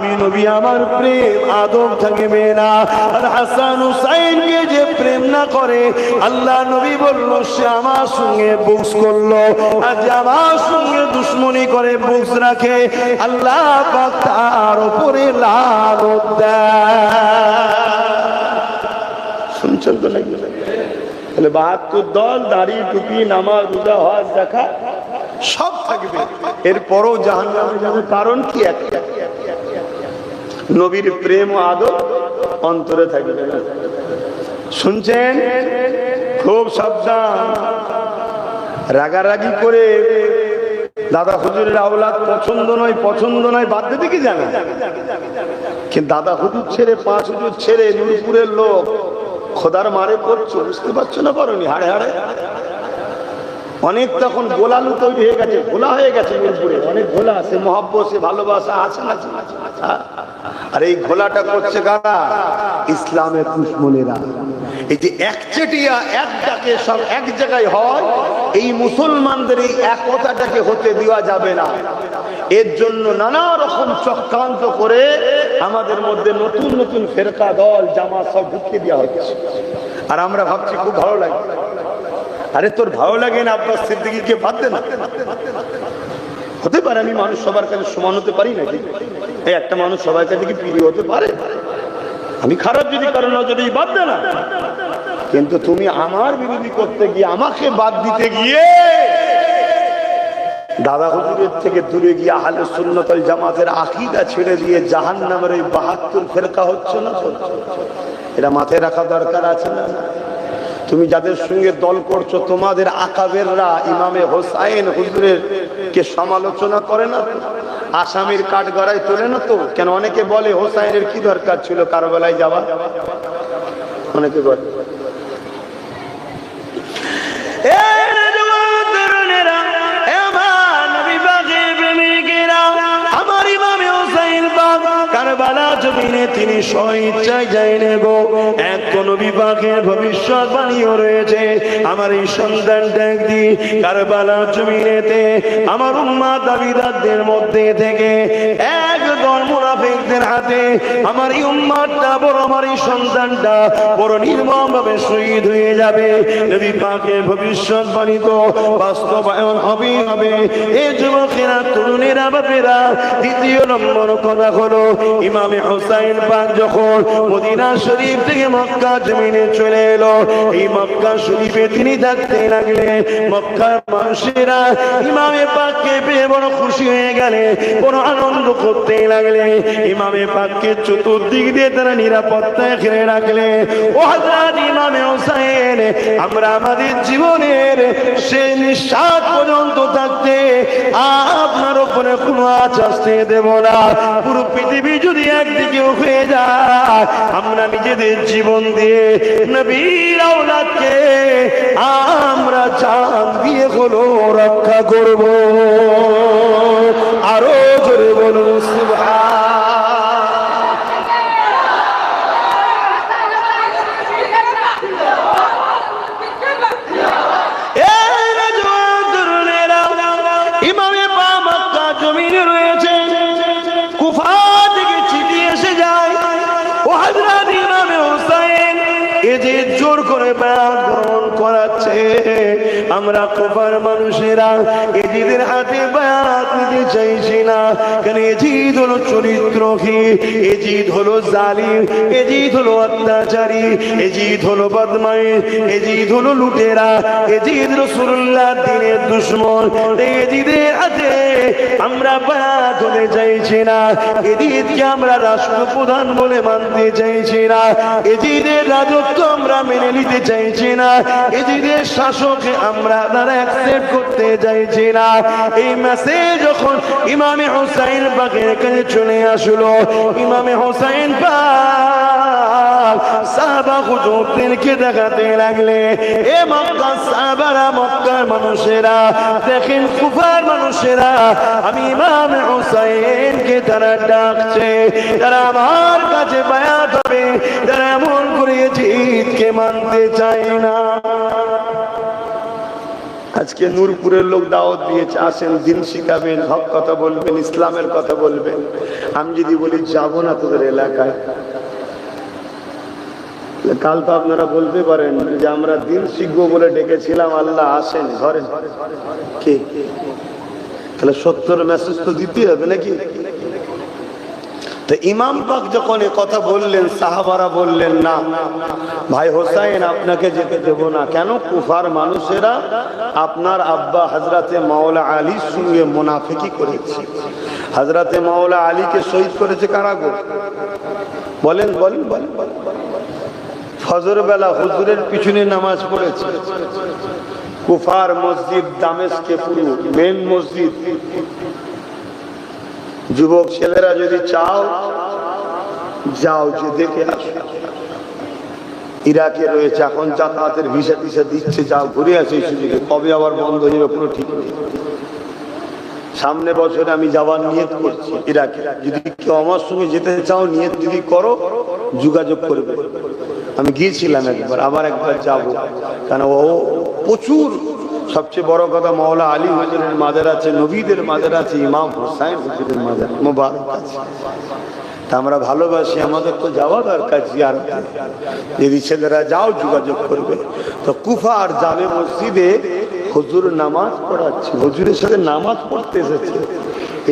আমি নবী আমার প্রেম আদব থাকবে না। আর হাসান হুসাইনকে যে প্রেম না করে আল্লাহ নবী বলল সে আমার সঙ্গে বুকস করলো, আর যে আমার সঙ্গে দুশ্মনী করে বুকস রাখে আল্লাহ পাক তার উপরে লানত দেয়। শুনছেন তো নাকি? তাহলে 72 দল, দাড়ি টুপি নামাজ রোজা হজ জাকাত সব থাকবে, এরপরও জাহান্নামে যাবে। কারণ কি? একটা নবীর প্রেম ও আদব অন্তরে থাকবে না। শুনছেন? খুব সাবধান। রাগারাগি করে দাদা হুজুরের আওলাদ পছন্দ নয় বাদ দিতে কি জানা, কিন্তু দাদা হুজুর ছেড়ে 5 হুজুর ছেড়ে নূরপুরের লোক খোদার মারে পড়ছো, বুঝতে পারছো না? পারোনি হাড়ে হাড়ে অনেক তখন গোলালু তৈরি হয়ে গেছে, ভোলা হয়ে গেছে নূরপুরে অনেক ভোলা আছে, মহব্বত সে ভালোবাসা আছে না? আর এই ঘোলাটা করছে কারা? ইসলামের দুশমনেরা। এই যে একচেটিয়া এক ডাকে সব এক জায়গায় হয়, এই মুসলমানদের এই একতাটাকে হতে দেওয়া যাবে না। এর জন্য নানা রকম চক্রান্ত করে আমাদের মধ্যে নতুন নতুন ফেরকা দল জামাত সব ঢুকিয়ে দেওয়া হচ্ছে। আর আমরা ভাবছি খুব ভালো লাগে। আরে তোর ভালো লাগে না আব্বাস সিদ্দিকীকে বাদ দে না। হতে পারে আমি মানুষ সবার কাছে সমান হতে পারি নাকি? এই একটা মানুষ সবার কাছে কি প্রিয় হতে পারে? আমি খারাপ যদি কারণ যদি বাদ দে না, কিন্তু তুমি আমার বিরোধী করতে গিয়ে, আমাকে বাদ দিতে গিয়ে দাদা হুজুরের থেকে দূরে গিয়ে আহলে সুন্নাত ওয়াল জামাতের আকীদা ছেড়ে দিয়ে জাহান্নামের এই 72 ফেরকা হচ্ছে না? এটা মাথায় রাখা দরকার আছে না? তুমি যাদের সঙ্গে দল করছো তোমাদের আকাবেররা ইমামে হোসাইন হুজুরের কে সমালোচনা করে না? আসামির কাঠগড়ায় তোলে না তো? কেন অনেকে বলে হোসাইনের কি দরকার ছিল কারবালায় যাওয়া? অনেকে বলে। আমার ইমামে হোসাইন পাক কারবালা জমিনে তিনি স্বইচ্ছায় যায়নি গো। এক নবী পাকের ভবিষ্যৎবাণীও রয়েছে। আমার এই সন্তানটা একদিন কারবালা জমিনেতে আমার উম্মাত দাবিদারদের মধ্যে থেকে একদল মুনাফিকদের হাতে আমার এই উম্মাতটা বড়, আমার এই সন্তানটা বড় নির্মমভাবে শহীদ হয়ে যাবে। নবী পাকের ভবিষ্যৎবাণী তো বাস্তবায়ন হবেই হবে। এই যুবকেরা, তরুণেরা, বাপেরা, দ্বিতীয় নম্বর কথা হলো ইমামে হোসাইন পাক যখন মদিনা শরীফ থেকে মক্কা জমিনে চলে এলো, এই মক্কা শরীফে তিনি থাকতে লাগলেন। মক্কার মানুষেরা ইমামে পাককে পেয়ে বড় খুশি হয়ে গেলে, বড় আনন্দ করতে লাগলে। ইমামে পাককে চতুর্দিক দিয়ে তারা নিরাপত্তায় ঘিরে রাখলে। ও হযরত ইমামে হোসাইন, আমরা আমাদের জীবনের শেষ নিঃশ্বাস পর্যন্ত থাকতে আপনার উপরে কোনো আঁচ আসতে দেব না। পুরো পৃথিবী যদি একদিকে হয়ে যায়, আমরা নিজেদের জীবন দিয়ে নবীর আওলাদকে আমরা জান দিয়ে হলো রক্ষা করব। আরো জোরে বলুন সুবহান। ইমামে পাক মক্কা জমিনে রয়েছে, কুফা থেকে চিঠি এসে যায়, ও হযরত ইমামে হোসাইন এই যে জোর করে বায়াত গ্রহণ করাচ্ছে। আমরা কুফার মানুষেরা এজিদের হাতে বায়াত নিতে চাইছি না, কারণ এজিদ হলো চরিত্রহীন, এজিদ হলো জালিম, এজিদ হলো অত্যাচারী, এজিদ হলো বদমাইশ, এজিদ হলো লুটেরা, এজিদ রাসূলুল্লাহ দ্বীনের দুশমন। এজিদের হাতে আমরা বায়াত হতে চাইছি না। এজিদকে আমরা রাষ্ট্রপ্রধান বলে মানতে চাইছি না। এজিদের রাজত্ব আমরা মেনে নিতে চাইছি না। এজিদের শাসককে আমরা তারা অ্যাকসেপ্ট করতে চাইছি না। এই মেসেজ যখন ইমামে হোসাইন পাকের কাছে চলে আসলো, ইমামে হোসাইন পাক সাহাবা হুজুরদেরকে দেখাতে লাগলে, এ মক্কা সাহাবারা, মক্কার মানুষেরা দেখেন, কুফার মানুষেরা আমি ইমামে হোসাইনকে তারা ডাকছে, তারা আমার কাছে বায়াত হবে, তারা এমন করে জিদকে মানতে চায় না। আজকে নূরপুরের লোক দাওয়াত দিয়েছে, আসেন দিন শিখাবেন, হক কথা বলবেন, ইসলামের কথা বলবেন। আমি যদি বলি যাবো না তোদের এলাকায়, কাল তো আপনারা বলতে পারেন যে আমরা দিন শিখবো বলে ডেকেছিলাম, আল্লাহ আসেন ঘরে, কে? তাহলে সত্যের মেসেজ তো দিতে হবে নাকি? তো ইমাম পাক যখন এ কথা বললেন, সাহাবারা বললেন না ভাই হোসাইন আপনাকে যেতে দেব না। কেন? কুফার মানুষেরা আপনার আব্বা হযরতে মাওলা আলীর সঙ্গে মুনাফিকি করেছে। হযরতে মাওলা আলীকে শহীদ করেছে কারা গো? বলেন বলেন বলেন। ফজর বেলা হুজুরের পিছনে নামাজ পড়েছে। কুফার মসজিদ দামেস্কে পুরো মেন মসজিদ। যুবক ছেলেরা যদি চাও যাও, যে দেখে আসো। ইরাকে রয়েছে এখন, যাতায়াতের ভিসা টিসা দিচ্ছে, যাও ঘুরে আসে। সুযোগে কবে আবার বন্ধ হয়ে যাবে পুরো ঠিক নেই। সামনে বছরে আমি যাওয়ার নিয়ত করছি ইরাকে। যদি কেউ আমার সঙ্গে যেতে চাও, নিয়ত যদি করো যোগাযোগ করবে। আমি গিয়েছিলাম একবার, আবার একবার যাবো। কারণ ও প্রচুর, সবচেয়ে বড় কথা মাওলা আলী হুজুরের মাজার আছে, নবীদের মাজার আছে, ইমাম হুসাইন হুজুরের মাজার মুবারক আছে। তা আমরা ভালোবাসি, আমাদের তো যাওয়া দরকার জিয়ারতে। যদি ছেলেরা যাও যোগাযোগ করবে। তো কুফার জামে মসজিদে হুজুর নামাজ পড়াচ্ছে, হুজুরের সাথে নামাজ পড়তে এসেছে,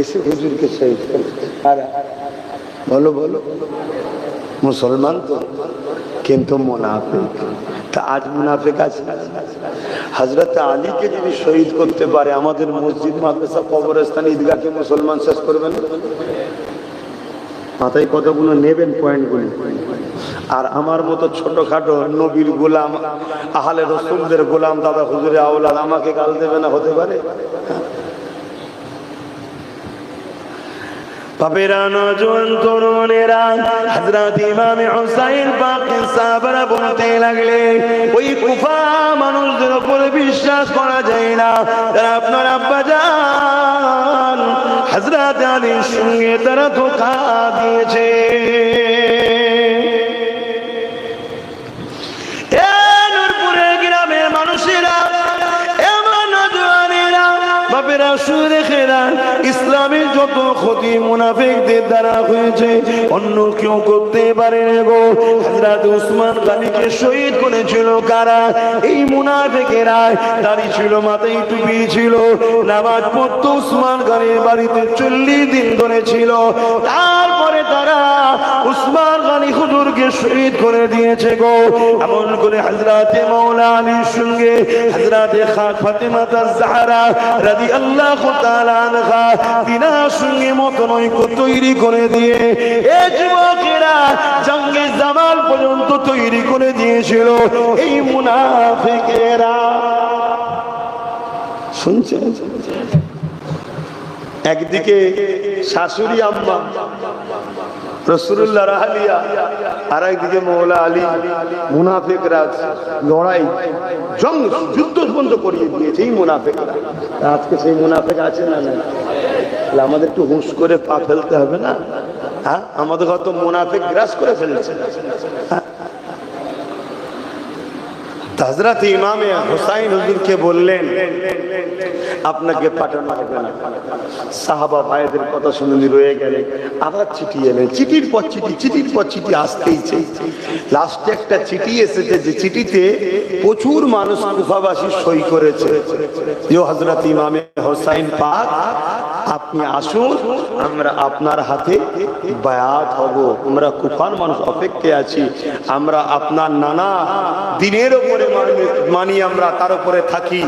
এসে হুজুরকে শহীদ করেছে। আর বলো বলো, মুসলমান তো কিন্তু মুনাফিক। তা আজ মুনাফিক আছে। হযরত আলীকে যদি শহীদ করতে পারে, আমাদের মসজিদ, মাদ্রাসা, কবরস্থান, ঈদগাহকে মুসলমান শেষ করবেন। মাথায় কথাগুলো নেবেন, পয়েন্টগুলো। আর আমার মতো ছোটখাটো নবীর গোলাম, আহলে রাসূলদের গোলাম, দাদা হুজুরে আওলাদ আমাকে গাল দেবে না? হতে পারে? বাপেরা, নওজোয়ান তরুণেরা, হযরত ইমাম হুসাইন পাকে সাহাবারা বলতে লাগলেন, ওই কুফা মানুষদের উপর বিশ্বাস করা যায় না। তারা আপনার আব্বাজান হযরত আলীর সঙ্গে তারা ধোঁকা দিয়েছে। নূরপুরের গ্রামের মানুষেরা, বাপেরা শুনে রেখেরা, ইসলামের যত ক্ষতি মুনাফিকদের দ্বারা হয়েছে অন্য কেউ করতে পারে না গো। হযরত উসমান গনিকে শহীদ করেছিল কারা? এই মুনাফিকেরা। দাড়ি ছিল, মাথায় টুপি ছিল, নামাজ পড়তো উসমান গনির বাড়িতে 40 দিন ধরে ছিল। তারপরে তারা উসমান গনি হুজুরকে শহীদ করে দিয়েছে গো। এমন করে হযরতে মাওলা আলীর সঙ্গে হযরতে ফাতেমা আয-জাহরা রাদিয়াল্লাহু তাআলা আনহা তিনার সঙ্গে মতনৈক্য তৈরি করে দিয়ে এই যুবকেরা জঙ্গে জামাল পর্যন্ত তৈরি করে দিয়েছিল এই মুনাফিকেরা। শুনছেন? একদিকে শাশুড়ি আম্মা রাসূলুল্লাহ রাহালিয়া, আর একদিকে মাওলা আলী, মুনাফিকরা লড়াই, জং, যুদ্ধ বন্ধ করিয়ে দিয়েছে এই মুনাফিকরা। আজকে সেই মুনাফিক আছে না? না, আমাদের একটু হুঁশ করে পা ফেলতে হবে না? হ্যাঁ, আমাদের হয়তো মুনাফিক গ্রাস করে ফেলেছে। হযরত ইমামে হুসাইন হুজুরকে বললেন, আপনাকে পাঠানো হবে না। সাহাবা ভাইদের কথা শুনে রয়ে গেলেন। আবার চিঠি এলেন, চিঠির পর চিঠি, চিঠির পর চিঠি আসতেইছে। লাস্টে একটা চিঠি এসেছে, যে চিঠিতে প্রচুর মানুষ কুফাবাসী সই করেছে যে হযরত ইমামে হুসাইন পাক আপনি আসুন, আমরা আপনার হাতে বায়াত হব। আমরা কুফার মানুষ অপেক্ষায় আছি, আমরা আপনার নানা দিনের উপরে মানি, আমরা তার উপরে থাকি।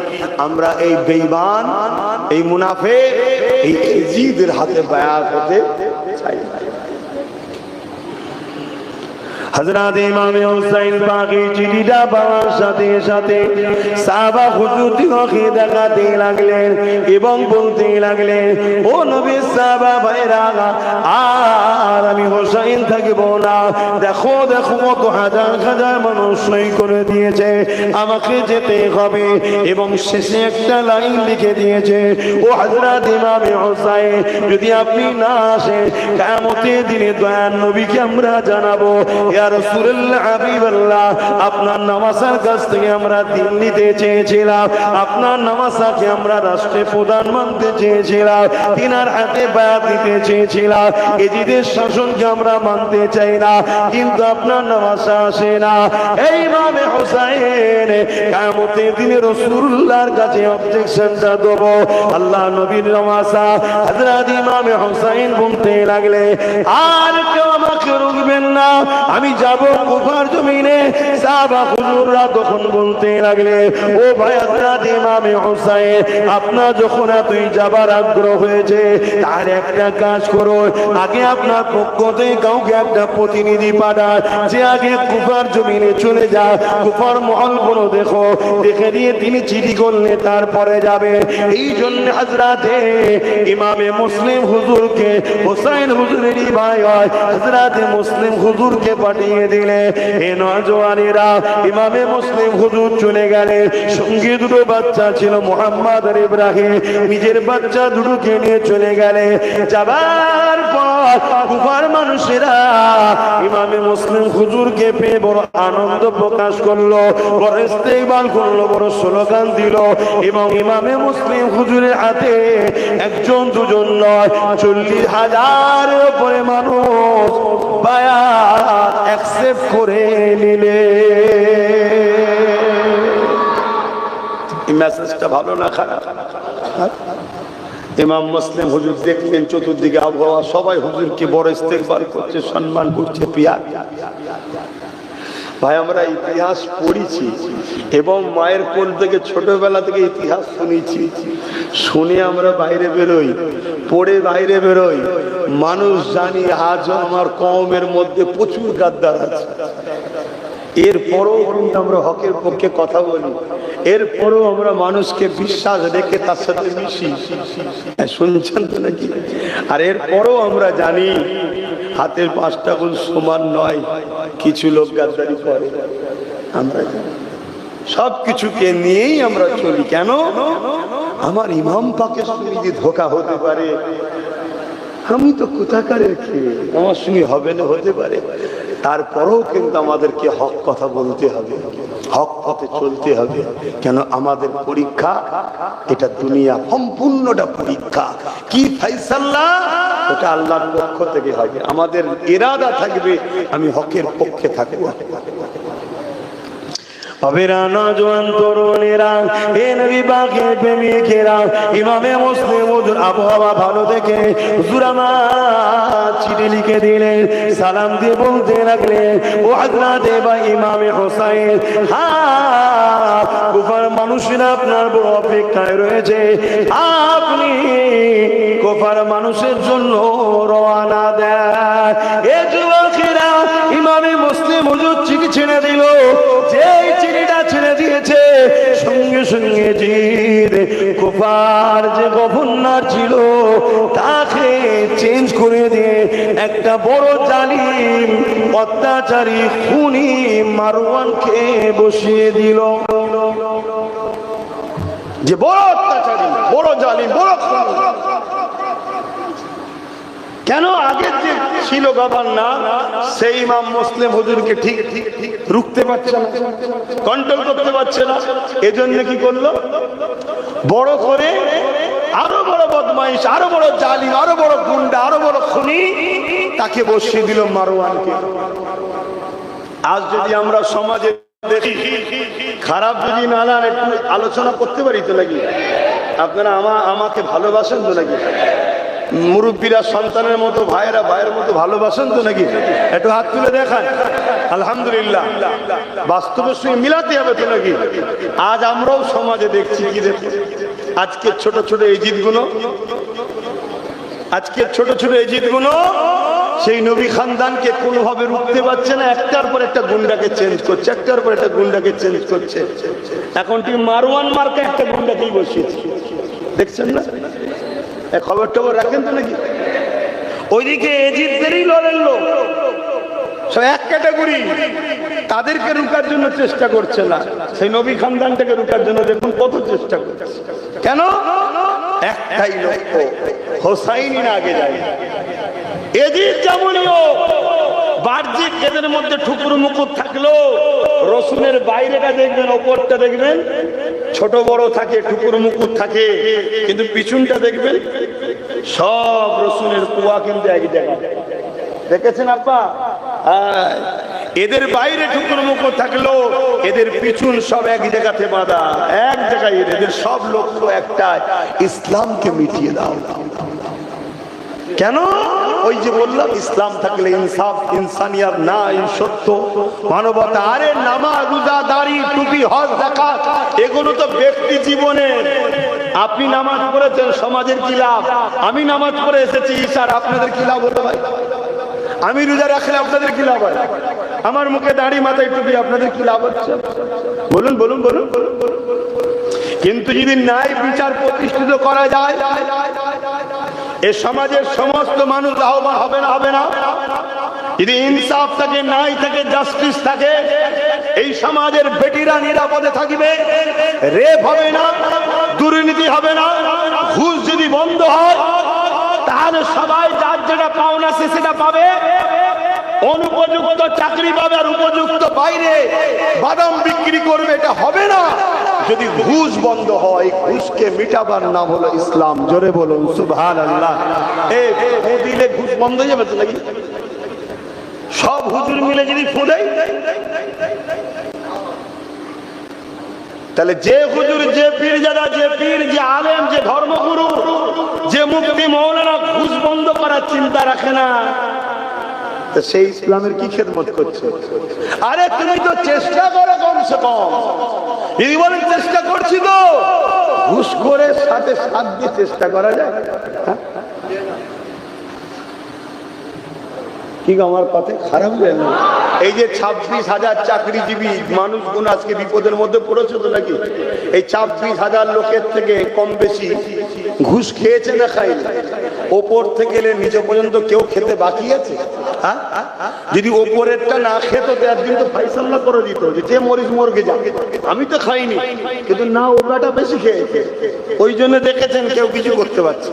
আমরা এই বেঈমান, এই মুনাফিক, এই ইজিদের হাতে বায়াত হতে চাই। হযরত ইমাম হুসাইন পাকে চিঠিটা পাওয়ার সাথে সাথে সাহাবা হুজুরকে দেখাতে লাগলেন এবং বলতে লাগলেন, ও নবী, সাহাবা ভাইরা, আর আমি হুসাইন থাকবো না। দেখো দেখো কত হাজার হাজার মানুষ সই করে দিয়েছে, আমাকে যেতে হবে। এবং শেষে একটা লাইন লিখে দিয়েছে, ও হযরত ইমামে হুসাইন, যদি আপনি না আসেন কিয়ামতের দিনে দয়ার নবীকে আমরা জানাবো, ইয়া রাসূলুল্লাহ হাবিবাল্লাহ, আপনার নামাজের কাছ থেকে আমরা দিন নিতে চেয়েছিলাম, আপনার নামাজকে আমরা রাষ্ট্রে প্রধান মানতে চেয়েছিলাম, তিনার হাতে বায়াত দিতে চেয়েছিলাম, এজিদের শাসনকে আমরা মানতে চাই না, কিন্তু আপনার নামাজ আসে না। এই ইমামে হুসাইন কিয়ামতের দিনে রাসূলুল্লাহর কাছে অবজেকশনটা দেব। আল্লাহ নবীর নামাজ হযরত ইমামে হুসাইন বলতে লাগলে, আর কেউ আমাকে রুকবেন না, আমি যাব কুফার জমিনে। সাহাবা হুজুররা তখন বলতে লাগলে, ও ভাই হযরত ইমামে হুসাইন, আপনার যখন এতই যাবার আগ্রহ হয়েছে, তার একটা কাজ করো, আগে আপনার পক্ষ থেকে কাউকে একটা প্রতিনিধি পাঠান, যে আগে কুফার জমিনে চলে যা, কুফার মহলগুলো দেখো, দেখে দিয়ে তিনি চিঠি করলে তারপরে যাবে। এই জন্য হযরতে ইমামে মুসলিম হুজুরকে, হুসাইন হুজুরেরই ভাই হয়, হযরতে মুসলিম হুজুরকে পাঠিয়ে দিলে। এ নওজওয়ানেরা, ইমামে মুসলিম হুজুর চলে গেলে, সঙ্গে দুটো বাচ্চা ছিল, মুহাম্মদ আর ইব্রাহিম, নিজের বাচ্চা দুটোকে নিয়ে চলে গেলে। যাবার পর কুফার মানুষেরা ইমামে মুসলিম হুজুরকে পেয়ে বড় আনন্দ প্রকাশ করলো, বড় ইস্তেকবাল করলো, বড় স্লোগান দিল। এবং ইমামে মুসলিম হুজুরের হাতে একজন দুজন নয়, 40,000 উপরে মানুষ বায়াত অ্যাকসেপ্ট করে নিলে। এই মেসেজটা ভালো না খারাপ? ইমাম মুসলিম হুজুর দেখলেন চতুর্দিকে আবহাওয়া, সবাই হুজুরকে বড় ইস্তেকবাল করছে, সম্মান করছে। পিয়া ভাই, আমরা ইতিহাস পড়েছি এবং মায়ের কোল থেকে ছোটবেলা থেকে ইতিহাস শুনেছি, শুনে আমরা বাইরে বেরোই, পড়ে বাইরে বেরোই, মানুষ জানি আজও আমার কওমের মধ্যে প্রচুর গাদ্দার আছে। এরপরও কিন্তু আমরা হকের পক্ষে কথা বলি, এরপরও আমরা মানুষকে বিশ্বাস রেখে তার সাথে মিশি। শুনছেন তো নাকি? আর এরপরও আমরা জানি হাতের 5টা আঙুল সমান নয়, কিছু লোক গাদ্দারি করে। আমরা সবকিছুকে নিয়েই আমরা চলি। কেন? আমার ইমাম পাকের সঙ্গে যদি ধোঁকা হতে পারে, আমি তো কোথাকারের খেয়ে, আমার সঙ্গে হবে না, হতে পারে। তারপরেও কিন্তু আমাদেরকে হক কথা বলতে হবে, হক পথে চলতে হবে। কেন? আমাদের পরীক্ষা এটা দুনিয়া, সম্পূর্ণটা পরীক্ষা। কি ফায়সালা ওটা আল্লাহর পক্ষ থেকে হবে। আমাদের ইরাদা থাকবে আমি হকের পক্ষে থাকবো। নওজোয়ান তরুণেরা, এ নবী পাকের প্রেমিকেরা, ইমামে মুসলিম হুজুর আবহাওয়া ভালো দেখে হুজুর আমার চিঠি লিখে দিলেন, সালাম দিয়ে বলতে লাগলেন, ও হযরত ইমামে হুসাইন, কুফার মানুষেরা আপনার বড় অপেক্ষায় রয়েছে, আপনি কুফার মানুষের জন্য রওনা দেন। এ যুবকেরা, ইমামে মুসলিম হুজুর চিঠি ছেড়ে দিল। যে চিঠিটা ছেড়ে দিয়েছে, সঙ্গে সঙ্গে জিদ কুফার যে গভর্নর ছিল তাকে চেঞ্জ করে দিয়ে একটা বড় জালিম অত্যাচারী খুনি মারওয়ানকে বসিয়ে দিল। যে বড় অত্যাচারী, বড় জালিম, বড় খুনি। কেন? আগে যে ছিল গভর্নর, সেই ইমাম মুসলিম হুজুরকে ঠিক রুখতে পারছে না, কন্ট্রোল করতে পারছে না। এজন্য কি করলো? বড় করে আরো বড় বদমাইশ, আরো বড় জালিম, আরো বড় গুন্ডা, আরো বড় খুনি তাকে বসিয়ে দিল, মারওয়ানকে। আজ যদি আমরা সমাজে দেখি, খারাপ যদি না একটু আলোচনা করতে পারি তো নাকি? আপনারা আমাকে ভালোবাসেন তো নাকি? মুরব্বীরা সন্তানের মতো, ভাইয়েরা ভাইয়ের মতো ভালোবাসেন তো নাকি? একটু হাত তুলে দেখান। আলহামদুলিল্লাহ। বাস্তবের সঙ্গে মিলাতে হবে তো নাকি? আজ আমরাও সমাজে দেখছি কি দেখি, আজকে ছোট ছোট এজিদগুলো, আজকে ছোট ছোট এজিদগুলো সেই নবী খানদানকে কোনোভাবে রুখতে পারছে না, একটার পর একটা গুন্ডাকে চেঞ্জ করছে, একটার পর একটা গুন্ডাকে চেঞ্জ করছে। এখন ঠিক মারওয়ান মার্কা একটা গুন্ডাকেই বসিয়েছে, দেখছেন না? খবর টবর রাখেন তো নাকি? ওইদিকে এজিদদেরই লড়ের লোক, সব এক ক্যাটাগরি, তাদেরকে রুকার জন্য চেষ্টা করছে না, সেই নবী খানদানটাকে রুকার জন্য দেখুন কত চেষ্টা করছে। কেন? একটাই লক্ষ্য, হোসাইনি না আগে যায়। এজিদ যেমনও বাহ্যিক এদের মধ্যে ঠুকুর মুকুর থাকলো, রসুলের বাইরেটা দেখবেন, ওপরটা দেখবেন ছোট বড় থাকে, ঠুকুর মুকুর থাকে, কিন্তু পিছনটা দেখবেন সব রসুলের কুয়া কিন্তু এক জায়গায়। দেখেছেন আব্বা? এদের বাইরে ঠুকুর মুকুর থাকলো, এদের পিছন সব এক জায়গাতে বাঁধা, এক জায়গায়। এদের সব লক্ষ্য একটাই, ইসলামকে মিটিয়ে দাও। কেন? ওই যে বললাম, ইসলাম থাকলে ইনসাফ, ইনসানিয়াত, নাই সত্য, মানবতা। আরে নামাজ, রোজা, দাড়ি, টুপি, হজ, যাকাত এগুলো তো ব্যক্তি জীবনে। আপনি নামাজ পড়েছেন, সমাজের কি লাভ? আমি নামাজ পড়ে এসেছি ঈশার, আপনাদের কি লাভ হলো ভাই? আমি রোজা রাখলে আপনাদের কি লাভ হয়? আমার মুখে দাড়ি, মাথায় টুপি, আপনাদের কি লাভ হচ্ছে? বলুন বলুন বলুন বলুন। কিন্তু যদি ন্যায় বিচার প্রতিষ্ঠিত করা যায়, এ সমাজের সমস্ত মানুষ লাভবান হবে না? হবে না? যদি ইনসাফ থাকে, ন্যায় থাকে, জাস্টিস থাকে, এই সমাজের বেটিরা নিরাপদে থাকবে, রেপ হবে না, দুর্নীতি হবে না। ঘুষ যদি বন্ধ হয়, তাহলে সবাই যার যেটা পাওনা সে সেটা পাবে, অনুপযুক্ত চাকরি পাবে, আর উপযুক্ত বাইরে বাদাম বিক্রি করবে। এটা হবে না যদি ঘুষ বন্ধ হয়। ঘুষকে মিটাবার নাম হলো ইসলাম। জোরে বলুন সুবহানাল্লাহ। এই দিলে ঘুষ বন্ধ হয়ে যাবে তো নাকি? সব হুজুর মিলে যদি ফু দেয়, তাহলে যে হুজুর, যে পীরজাদা, যে পীর, যে আলেম, যে ধর্মগুরু, যে মুফতি মৌলানা ঘুষ বন্ধ করার চিন্তা রাখে না, সেই ইসলামের কি খেদমত করছে? আরে তুমি তো চেষ্টা করো কমসে কম। যদি বলেন চেষ্টা করছি তো, ঘুষ করে সাথে সাথ দিয়ে চেষ্টা করা যায়? কি আমার কথা খারাপ যায় না? এই যে 26,000 চাকরিজীবী মানুষগুলো আজকে বিপদের মধ্যে পড়েছে তো নাকি? এই 26,000 লোকের থেকে কম বেশি ঘুষ খেয়েছে না খায়নি? ওপর থেকে নিচে পর্যন্ত কেউ খেতে বাকি আছে? যদি ওপরেরটা না খেত তো একদিন তো ফাইসাল্লা করে দিত যে মরিস মরগে যা, আমি তো খাইনি। কিন্তু না, ওটাটা বেশি খেয়েছে, ওই জন্য দেখেছেন কেউ কিছু করতে পারছে।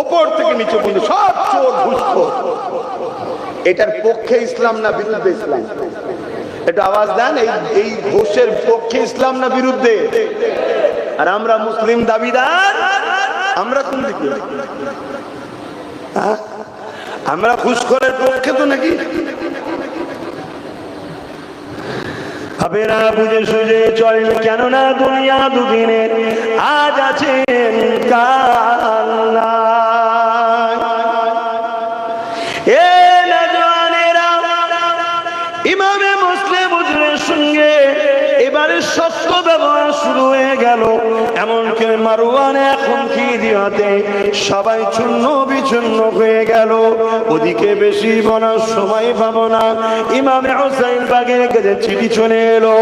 ওপর থেকে নিচে পর্যন্ত সব চোর, ঘুষখোর। এটার পক্ষে ইসলাম না বিরুদ্ধে ইসলাম? এটা আওয়াজ দেন। এই ঘুষের পক্ষে ইসলাম না বিরুদ্ধে? আর আমরা মুসলিম দাবিদার, আমরা কোন দিকে? আমরা ঘুষখোরের পক্ষে তো নাকি? হবে না বুঝে সুঝে চলে, কেননা দুনিয়া দুদিনের, আজ আছেন কাল নাই। এ নওজওয়ানেরা, ইমামে মুসলিম হুজুরের সঙ্গে এবারে সত্য ব্যবহার শুরু হয়ে গেল। এমনকি মারওয়ানে এখন কি দিয়াতে সবাই চূর্ণ বিচূর্ণ হয়ে গেল। ওদিকে বেশি বলার সময় পাবো না। ইমামে হুসাইন পাকের কাছে চিঠি চলে এলো।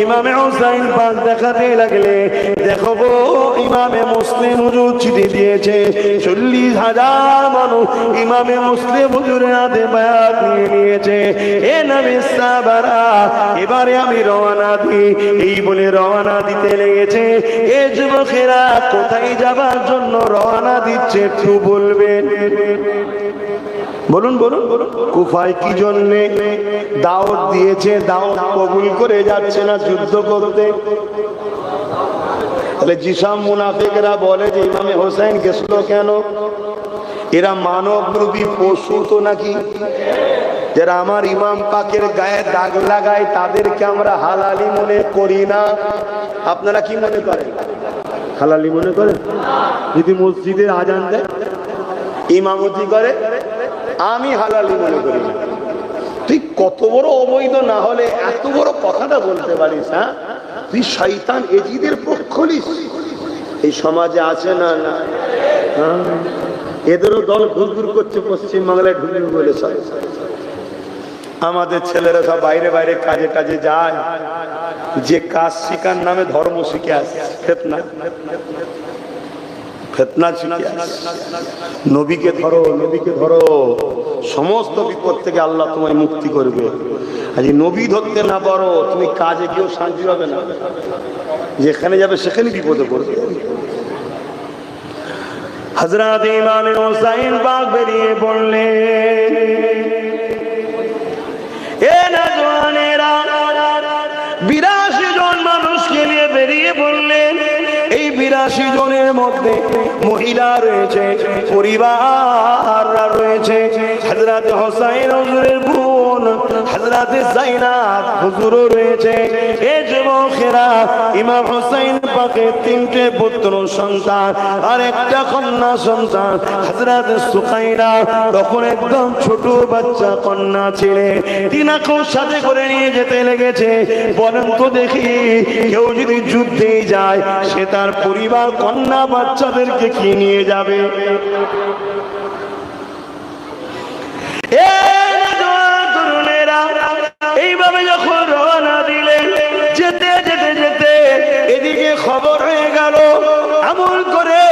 ইমামে হুসাইন পাক দেখাতে লাগলে, দেখো গো, ইমামে মুসলিম হুজুর চিঠি দিয়েছে। 40,000 মানুষ ইমামে মুসলিম হুজুরের হাতে বায়াত নিয়ে নিয়েছে। এ নবী সাহাবারা, এবারে আমি রওনা দিই। এই বলে রওনা দিতে লেগেছে। এ যুবকেরা কোথায় যাবার জন্য রওনা দিচ্ছে একটু বলবেন? বলুন বলুন বলুন। কুফায় কি জন্যে? দাওয়াত দিয়েছে, দাওয়াত কবুল করে যাচ্ছে না যুদ্ধ করতে। তাহলে জিসাম মুনাফিকরা বলে যে ইমামে হোসেন গেছিল কেন? এরা মানবরূপী পশু তো নাকি? যারা আমার ইমাম পাকের গায়ে দাগ লাগায় তাদেরকে আমরা হালালি মনে করি না। আপনারা কি মনে করেন? হালালি মনে করেন? যদি মসজিদের আজান দেয়, ইমামতি করে, আমি হালালি মনে করি না। তুই কত বড় অবৈধ না হলে এত বড় কথাটা বলতে পারিস? হ্যাঁ, তুই শয়তান এজিদের পক্ষ নিস। এই সমাজে আছে না? না, এদেরও দল ঘুরঘুর করছে পশ্চিম বাংলায় ঢুকে বলে। আমাদের ছেলেরা সব বাইরে বাইরে কাজে কাজে যায়, যে কাজ শিখার নামে ধর্ম শিখে আসছে। ফিতনা শিখে আসছে। নবীকে ধরো, নবীকে ধরো, সমস্ত বিপদ থেকে আল্লাহ তোমায় মুক্তি করবে। আজ নবী ধরতে না পারো, তুমি কাজে কেউ শান্তি হবে না, যেখানে যাবে সেখানে বিপদে পড়বে। হযরত ইমাম হুসাইন পাক বেরিয়ে পড়লেন। এ নওজওয়ানেরা, 82 জন মানুষকে নিয়ে বেরিয়ে পড়লেন। এই 82 জনের মধ্যে মহিলা রয়েছে, পরিবাররা রয়েছে। হযরত হুসাইন হুজুরের বোন হযরত যায়নাব হুজুরও রয়েছে। এই যুবকেরা ইমাম হুসাইন পাকের 3টে পুত্র সন্তান আর একটা কন্যা সন্তান। হযরত সুকাইনা তখন একদম ছোট বাচ্চা কন্যা ছিলেন, তিনাকেও সাথে করে নিয়ে যেতে লেগেছে। বলেন তো দেখি, কেউ যদি যুদ্ধে যায় সে তার পরিবার কন্যা বাচ্চাদেরকে কি নিয়ে যাবে? এইভাবে যখন রওনা দিলেন, যেতে যেতে যেতে এদিকে খবর হয়ে গেল আমল করে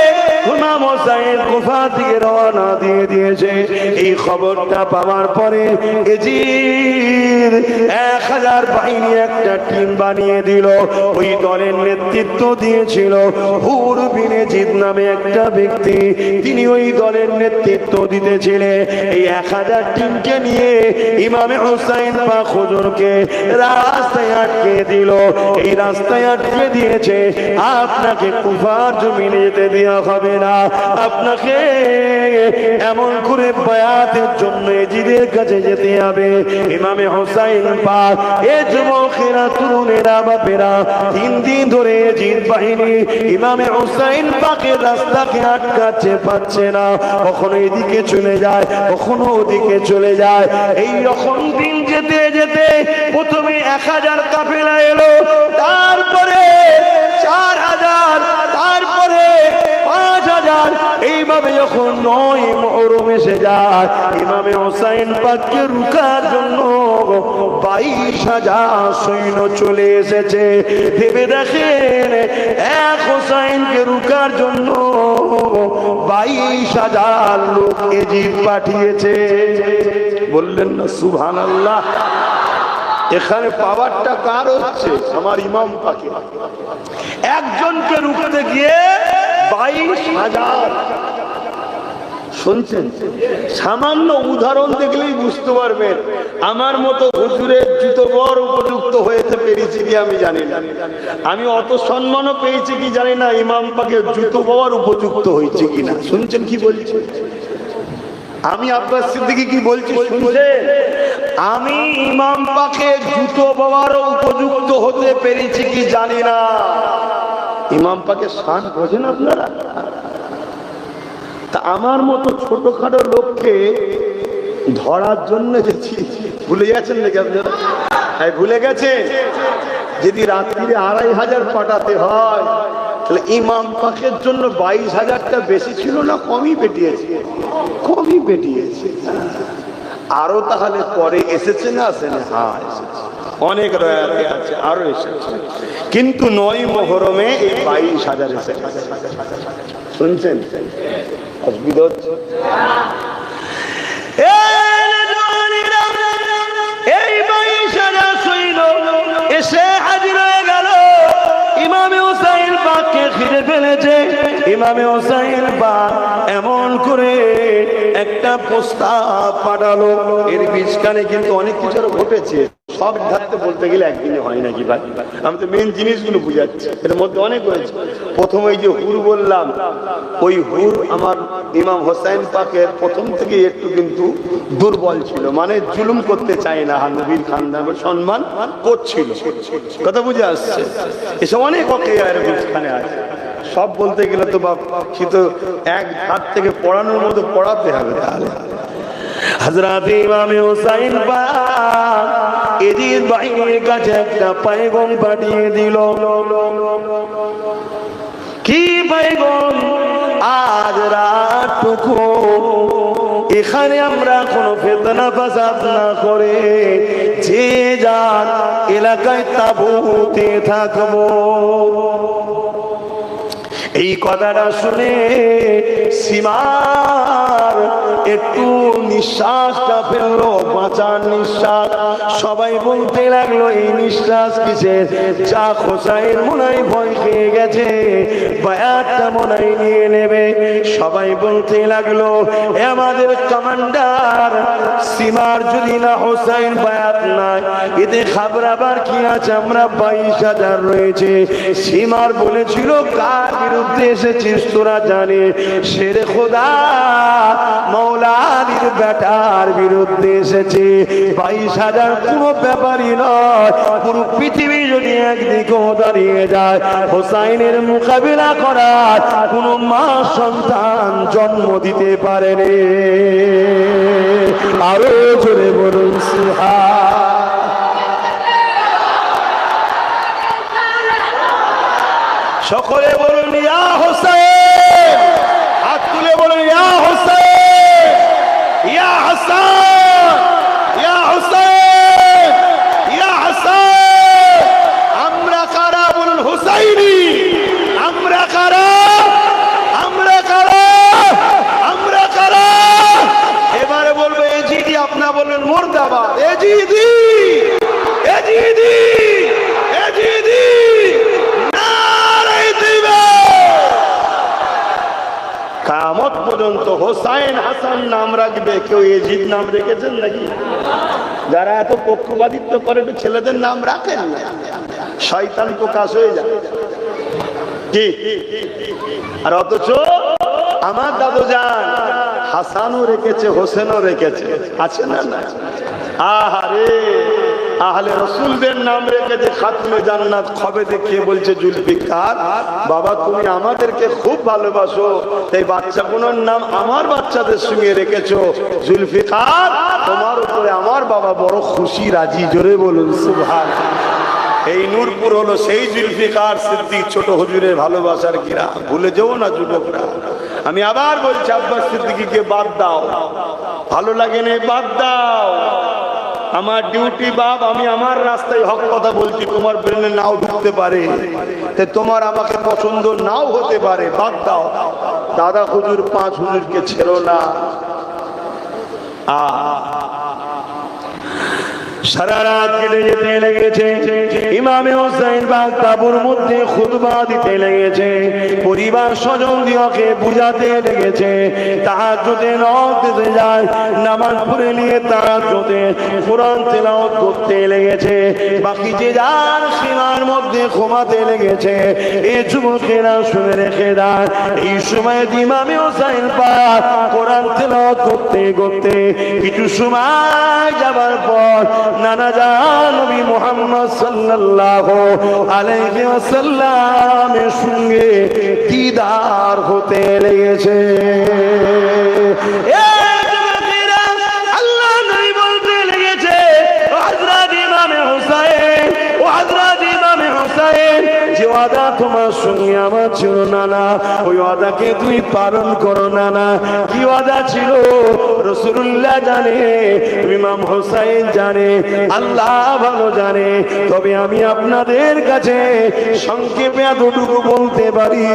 ইমাম হুসাইন কুফা থেকে রওনা দিয়ে দিয়েছে। এই খবরটা পাওয়ার পরে এজিদ 1000 বাহিনী একটা টিম বানিয়ে দিল। ওই দলের নেতৃত্ব দিয়েছিল হুর বিন এজিদ নামে একটা ব্যক্তি, তিনি ওই দলের নেতৃত্ব দিতেছিলেন। এই 1000 টিমকে নিয়ে ইমাম হুসাইন বা হুজুরকে রাস্তায় আটকে দিল। এই রাস্তায় আটকে দিয়েছে, আপনাকে কুফার জমিনে যেতে দেওয়া হবে না, আপনাকে এমন করে বায়াতের জন্য এজিদের কাছে যেতে হবে। ইমামে হুসাইন পাক, এ যুবকেরা, তরুণেরা, বাপেরা 3 দিন ধরে এজিদ বাহিনী ইমামে হুসাইন পাকের রাস্তাকে আটকাচ্ছে, পাচ্ছে না। কখনো এদিকে চলে যায়, কখনো ওদিকে চলে যায়। এই রকম দিন যেতে যেতে প্রথমে 1000 কাফেলা এলো, তারপরে 4000, তারপরে 5000। এইভাবে যখন 9 মুহররম এসে যায়, ইমামে হুসাইন পাককে রুকার জন্য 22000 সৈন্য চলে এসেছে। ভেবে দেখেন, এক হুসাইনকে রুকার জন্য 22000 লোক এজিদ পাঠিয়েছে। বললেন না সুবহানাল্লাহ? এখানে পাওয়ারটা কার হচ্ছে? আমার ইমাম পাকে। একজনকে রুখতে গিয়ে 22000। শুনছেন? সামান্য উদাহরণ দেখলেই বুঝতে পারবেন আমার মতো হুজুরের জুতো বড় উপযুক্ত হয়েছে পেরেছি কি আমি জানি না। আমি অত সম্মানও পেয়েছি কি জানি না, ইমাম পাকে জুতো বড় উপযুক্ত হয়েছে কিনা। শুনছেন কি বলছি? আমি আব্বাস সিদ্দিকী কি বলছি শুনছেন? আমি ইমাম পাকে জুতো বাবারও উপযুক্ত হতে পেরেছি কি জানি না। ইমাম পাকে শান বোঝেন আপনারা? তা আমার মতো ছোটখাটো লোককে ধরার জন্য ভুলে গেছেন নাকি আপনারা? হ্যাঁ, ভুলে গেছেন। যদি রাত্রিরে 2500 পাঠাতে হয়, তাহলে ইমাম পাকের জন্য 22000টা বেশি ছিল না কমই পেটিয়েছে? কমই পেটিয়েছে। আরো তাহলে পরে এসেছে না আসে না? হ্যাঁ, অনেক রয়াতে আছে, আরো এসেছে। কিন্তু 9 মুহররমে এই 22000 এসেছে। শুনছেন? অসুবিধা হচ্ছে? এই 22000 সৈন্য এসে হাজির হয়ে গেল। ইমামে হুসাইন পাককে ঘিরে ফেলেছে। ইমামে হুসাইন পাক এমন করে একটা প্রস্তাব পাঠালো। এর বীজখানে কিন্তু অনেক কিছু ঘটেছে, সব ধারতে বলতে গেলে একদিনে হয় নাকি ভাই? আমি তো মেন জিনিসগুলো বুঝাচ্ছি, এর মধ্যে অনেক হয়েছে। প্রথম এই যে হুর বললাম, ওই হুর আমার ইমাম হুসাইন পাকের প্রথম থেকে একটু কিন্তু দুর্বল ছিল, মানে জুলুম করতে চায় না, নবীর খানদানের সম্মান করছিল। কথা বুঝে আসছে? এসব অনেক এর বীজখানে আছে, সব বলতে গেলে তো বাপ তো এক হাত থেকে পড়ানোর মতো পড়াতে হবে। তাহলে হযরত ইমামে হুসাইন পাক এজিদ বাহিনীর কাছে একটা পয়গম পাঠিয়ে দিল। কি পয়গম? আজ রাতটুকু এখানে আমরা কোনো ফিতনা ফাসাদ না করে যে যার এলাকায় তাঁবুতে থাকবো। এই কথাটা শুনে সীমার একটু নিঃশ্বাসটা ফেললো, বাঁচার নিঃশ্বাস। সবাই বলতে লাগলো এই নিঃশ্বাস কিসের? যা হোসাইন মনে হয় ভয় খেয়ে গেছে, বায়াতটা মনে হয় নিয়ে নেবে। সবাই বলতে লাগলো আমাদের কমান্ডার সীমার যদি না হোসাইন বায়াত নাই, এতে খাবরাবার কি আছে? আমরা 22,000 রয়েছে। সীমার বলেছিল কার বিরুদ্ধে এসেছিস তোরা জানে? শেরে খোদা মৌলা আলীর বেটার বিরুদ্ধে এসেছে। 22,000 কোনো ব্যাপারই নয়। পুরো পৃথিবী যদি একদিকেও দাঁড়িয়ে যায়, হোসাইনের মোকাবিলা করার কোনো মা সন্তান জন্ম দিতে পারেনি। আরো জোরে বলুন সুবহান। সকলে বলুন ইয়া হোসেন, হাত তুলে বলুন ইয়া হোসেন, ইয়া হাসান, ইয়া হোসেন, ইয়া হাসান। আমরা কারা? বলুন হুসাইনি। আমরা কারা? আমরা কারা? আমরা কারা? এবারে বলবো এজিদি, আপনারা বলবেন মুর্দাবাদ। এজিদি, এজিদি, এজিদি। কিয়ামত পর্যন্ত হোসাইন হাসান নাম রাখবে, কেউ এজিদ নাম রেখেছেন নাকি? যারা এত পক্ষপাতিত্ব করে ছেলেদের নাম রাখেন না, শয়তান প্রকাশ হয়ে যায় কি? আর অথচ আমার দাদু জান হাসানও রেখেছে, হোসেনও রেখেছে, আছে না? না। আহারে, আহলে রসুলদের নাম রেখেছে খাতুনে জান্নাত। খবে দেখিয়ে বলছে জুলফিকার, বাবা তুমি আমাদেরকে খুব ভালোবাসো, তাই বাচ্চাগুলোর নাম আমার বাচ্চাদের সঙ্গে রেখেছো। জুলফিকার, তোমার উপরে আমার বাবা বড় খুশি, রাজি। জোরে বলুন সুবহান। এই নূরপুর হলো সেই জুলফিকার সিদ্দিক ছোট হুজুরের ভালোবাসার গ্রাম। ভুলে যেও না যুবকরা। আমি আবার বলছি, আব্বাস সিদ্দিকীকে বাদ দাও, ভালো লাগে না, বাদ দাও। আমার ডিউটি বাপ, আমি আমার রাস্তায় হক কথা বলছি, তোমার ব্রেনে নাও ঢুকতে পারে, তোমার আমাকে পছন্দ নাও হতে পারে, বাদ দাও। দাদা হুজুর 5 হুজুরকে ছেড়ো না। সারা রাত কেটে যেতে লেগেছে। ইমামে হোসেন বাগ তাবুর মধ্যে খুতবা দিতে লেগেছে, পরিবার স্বজন দিওকে বুঝাতে লেগেছে। তাহাজ্জুদে নক দিতে যায়, নামাজ পড়ে নিয়ে তাহাজ্জুদে কোরআন তেলাওয়াত করতে লেগেছে। বাকি যে যার সীমার মধ্যে ঘুমাতে লেগেছে। এই যুবকেরা শুনে রেখে দেয়, এই সময় ইমামে হোসেন পাক কোরআন তেলাওয়াত করতে করতে কিছু সময় যাবার পর নানা জান নবী মুহাম্মদ সাল্লাল্লাহু আলাইহি ওয়াসাল্লামের সঙ্গে দিদার হতে লেগেছে। আল্লাহ নবী বলতে লেগেছে, ও হযরত ইমামে হোসেন, ও হযরত ইমামে হোসেন, যে ওয়াদা তোমার সঙ্গে আমার ছিল নানা, ওই ওয়াদাকে তুমি পালন করো নানা। কি ওয়াদা ছিল? রাসূলুল্লাহ জানে, ইমাম হোসেন জানে, আল্লাহ ভালো জানে। তবে আমি আপনাদের কাছে সংক্ষেপে এতটুকু বলতে পারি,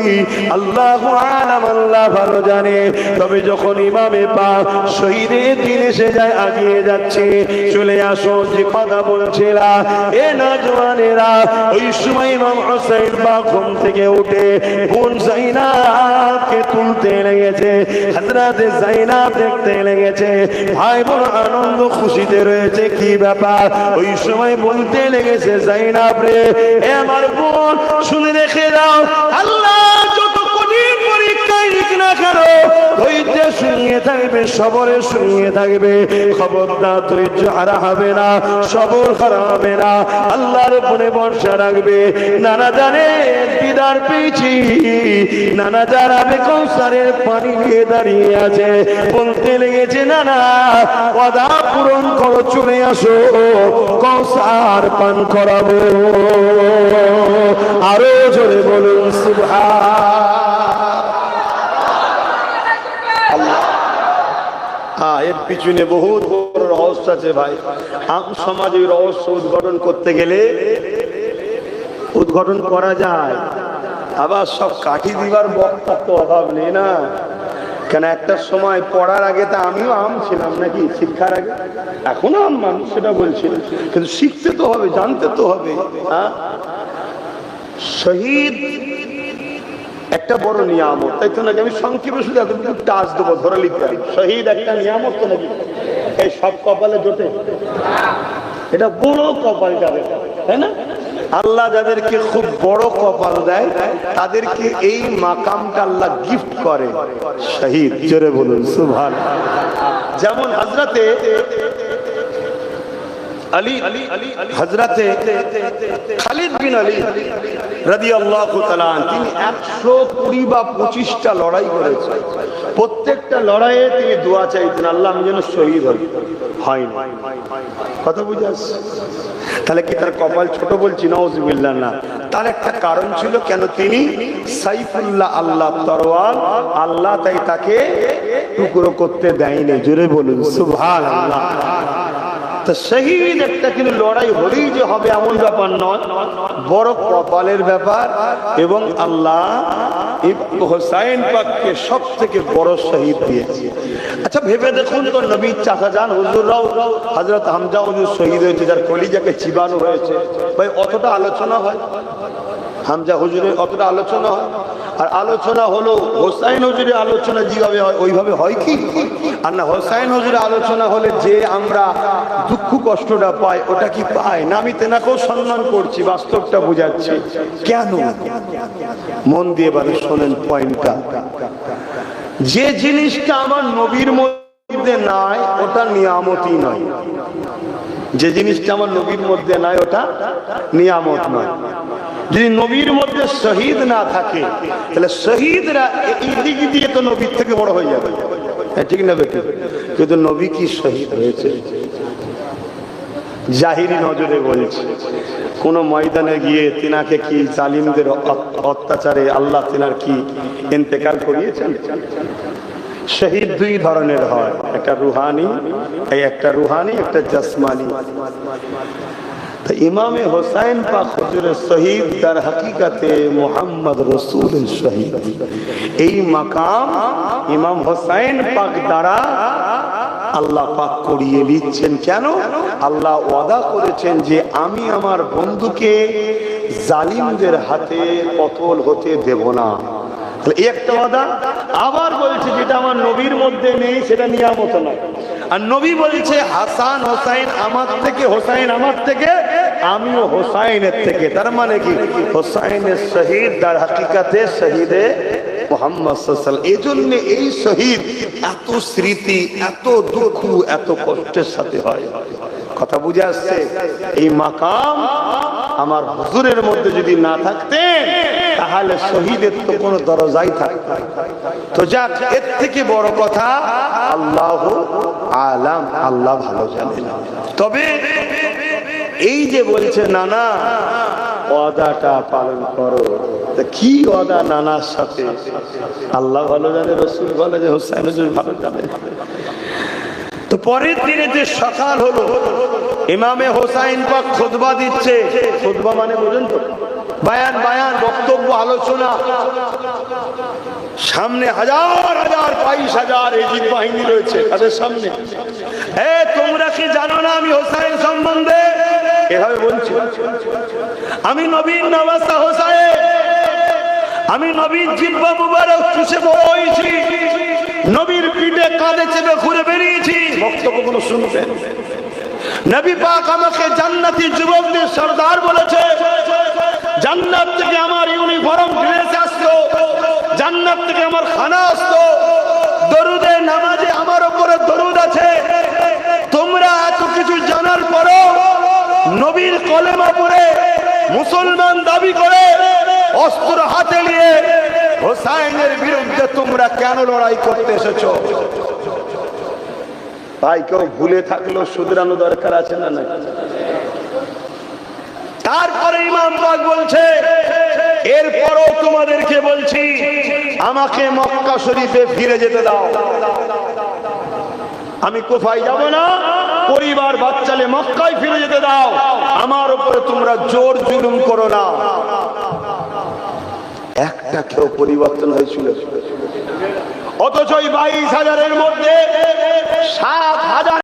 আল্লাহু আলাম, আল্লাহ ভালো জানে। তবে যখন ইমামে পাক শহীদের দিন এসে যায়, আগিয়ে যাচ্ছে, চলে আসো, যে কথা বলছিলাম, এ নওজওয়ানেরা, ওই সময় ইমাম হোসেন পাক ঘুম থেকে উঠে বোন জাইনাবকে তুলতে লেগেছে। হযরত জাইনাব দেখতে লেগেছে, ভাই বোন আনন্দ খুশিতে রয়েছে। কি ব্যাপার? ওই সময় বলতে লেগেছে, জাইনাব রে, এ আমার বোন, শুনে রেখে দাও, আল্লাহ যত কঠিন পরীক্ষায় নিক না কেন, ধৈর্যের সঙ্গে থাকবে, সবরের সঙ্গে থাকবে। খবরদার ধৈর্য হারা হবে না, সবর হারা হবে না, আল্লাহর উপরে ভরসা রাখবে। নানা জানে দিদার পেয়েছি, নানা জানাবে কৌসারের পানি নিয়ে দাঁড়িয়ে আছে। বলতে লেগেছে, নানা ওয়াদা পূরণ করো, চলে আসো, কৌসার পান করাবো। আরো জোরে বলুন সুবহানাল্লাহ। এর পিছনে বহুত বড় রহস্য আছে ভাই। সমাজে রহস্য উদ্ঘাটন করতে গেলে উদ্ঘাটন করা যায়, আবার সব কাঠি দিবার বক্তার তো অভাব নেই না। কেন একটা সময় পড়ার আগে তা আমিও আম ছিলাম নাকি, শিক্ষার আগে এখনো আম মানুষ, সেটা বলছি, কিন্তু শিখতে তো হবে, জানতে তো হবে। শহীদ একটা বড় নিয়ামত, তাই তো নাকি? আমি সংক্ষেপে শুধু এতটুকু টাচ দেবো, ধরে লিখতে হবে। শহীদ একটা নিয়ামত তো নাকি? এই সব কপালে জোটে? এটা বড় কপাল যাবে, তাই না? আল্লাহ যাদেরকে খুব বড় কপাল দেয় তাদেরকে এই মাকামটা আল্লাহ গিফট করে, শহীদ। জোরে বলুন সুবহানাল্লাহ। যেমন হযরতে আলী, হযরতে খালিদ বিন আলী রাদিয়াল্লাহু তাআলা, তিনি 120 বা 25টা লড়াই করেছেন। প্রত্যেকটা লড়াইয়ে তিনি দোয়া চাইতেন, আল্লাহ আমি যেন শহীদ হই। হয়নি। কথা বুঝে আসছে? তাহলে কি তার কপাল ছোট বলছি? নাউজুবিল্লাহ না। তার একটা কারণ ছিল, কেন তিনি সাইফুল্লাহ, আল্লাহ তরোয়াল, আল্লাহ তাই তাকে টুকরো করতে দেয়নি। জোরে বলুন সুবহানাল্লাহ। তো শহীদ একটা কিন্তু লড়াই হলেই যে হবে এমন ব্যাপার নয়, বড় কপালের ব্যাপার। এবং আল্লাহ হোসাইন পাককে সব থেকে বড় শহীদ দিয়েছে। আচ্ছা ভেবে দেখুন তো, নবীর চাচাজান হুজুররাও, হযরত হামজা হুজুর শহীদ হয়েছে, যার কলিজাকে চিবানো হয়েছে। ভাই অতটা আলোচনা হয়? হামজা হুজুরের অতটা আলোচনা হয়? আর আলোচনা হলো হোসাইন হুজুরের আলোচনা যেভাবে হয় ওইভাবে হয় কি? আর না, হোসাইন হুজুরের আলোচনা হলে যে আমরা দুঃখ কষ্টটা পাই ওটা কি পাই না? আমি তেনাকেও সম্মান করছি, বাস্তবটা বুঝাচ্ছি। কেন? মন দিয়ে এবারে শোনেন পয়েন্টটা। যে জিনিসটা আমার নবীর মধ্যে নাই ওটা নিয়ামতই নয়। যে জিনিসটা আমার নবীর মধ্যে নাই ওটা নিয়ামত নয়। যদি নবীর মধ্যে শহীদ না থাকে তাহলে শহীদরা এই দিক দিয়ে তো নবীর থেকে বড় হয়ে যাবে, ঠিক না বেটি? কিন্তু নবী কি শহীদ হয়েছে? জাহিরি নজরে বলছে, কোন ময়দানে গিয়ে তিনাকে কি জালিমদের অত্যাচারে আল্লাহ তিনার কি ইন্তেকাল করিয়েছেন? শহীদ দুই ধরনের হয়, একটা রুহানি, একটা জাসমানি। তো ইমামে হোসাইন পাক হুজুরের শহীদ তার হাকিকাতে মুহাম্মদ রাসূলের শহীদ। এই মাকাম ইমাম হোসাইন পাক দ্বারা আল্লাহ পাক করিয়ে দিচ্ছেন। কেন? আল্লাহ ওয়াদা করেছেন যে আমি আমার বন্ধুকে জালিমদের হাতে কতল হতে দেব না। তাহলে একটা ওয়াদা। আবার বলছে যেটা আমার নবীর মধ্যে নেই সেটা নিয়ামত নয়। আর নবী বলছে হাসান হোসাইন আমার থেকে, হোসাইন আমার থেকে, আমিও হোসাইনের থেকে। তার মানে কি? হোসাইনের শহীদ তার হাকিকাতে শহীদে মুহাম্মদ সাল্লাল্লাহু আলাইহি ওয়াসাল্লাম। এজন্য এই শহীদ এত স্মৃতি, এত দুঃখ, এত কষ্টের সাথে হয়। কথা বুঝে আসছে? এই মাকাম আমার হুজুরের মধ্যে যদি না থাকতেন তাহলে শহীদের তো কোনো দরজাই থাকতো। তো যাক, এর থেকে বড় কথা আল্লাহু আলাম, আল্লাহ ভালো জানেন। তবে এই যে বলছে নানা ওয়াদাটা পালন করো, তা কি ওয়াদা নানার সাথে? আল্লাহ ভালো জানে, রাসূল ভালো জানে, হোসেন হুজুর ভালো জানে। তো পরের দিনে যে সকাল হলো, ইমামে হোসাইন পাক খুতবা দিচ্ছে। খুতবা মানে বুঝেন তো? বায়ান, বক্তব্য, আলোচনা। সামনে হাজার হাজার 22,000 এজিদ বাহিনী রয়েছে তাদের সামনে। তোমরা কি জানো না আমি হোসাইন সম্বন্ধে? এভাবে বলছি, আমি নবীর নওয়াসা হোসাইন, আমি নবীর জিহ্বা মুবারক চুষে বইছি, নবীর পিঠে কাঁধে চেপে ঘুরে বেরিয়েছি। বক্তব্যগুলো শুনবেন। নবী পাক আমাকে জান্নাতি যুবকদের সরদার বলেছে। জান্নাত থেকে আমার ইউনিফর্ম ড্রেস আসতো, জান্নাত থেকে আমার খানা আসতো, দরুদে নামাজে আমার উপরে দরুদ আছে। তোমরা এত কিছু জানার পরও নবীর কলেমা পড়ে মুসলমান দাবি করে অস্ত্র হাতে নিয়ে হোসাইনের বিরুদ্ধে তোমরা কেন লড়াই করতে এসেছো? ভাই, কেউ ভুলে থাকলেও শুধরানো দরকার আছে না? না। তারপরে ইমাম পাক বলছে, এরপরও তোমাদেরকে বলছি আমাকে মক্কা শরীফে ফিরে যেতে দাও। আমি কুফায় যাব না, পরিবার বাচ্চালে মক্কায় ফিরে যেতে দাও। আমার উপরে তোমরা জোর জুলুম করো না। একটা কেউ পরিবর্তন হয়েছিল? অথচ 22,000-এর মধ্যে 7,000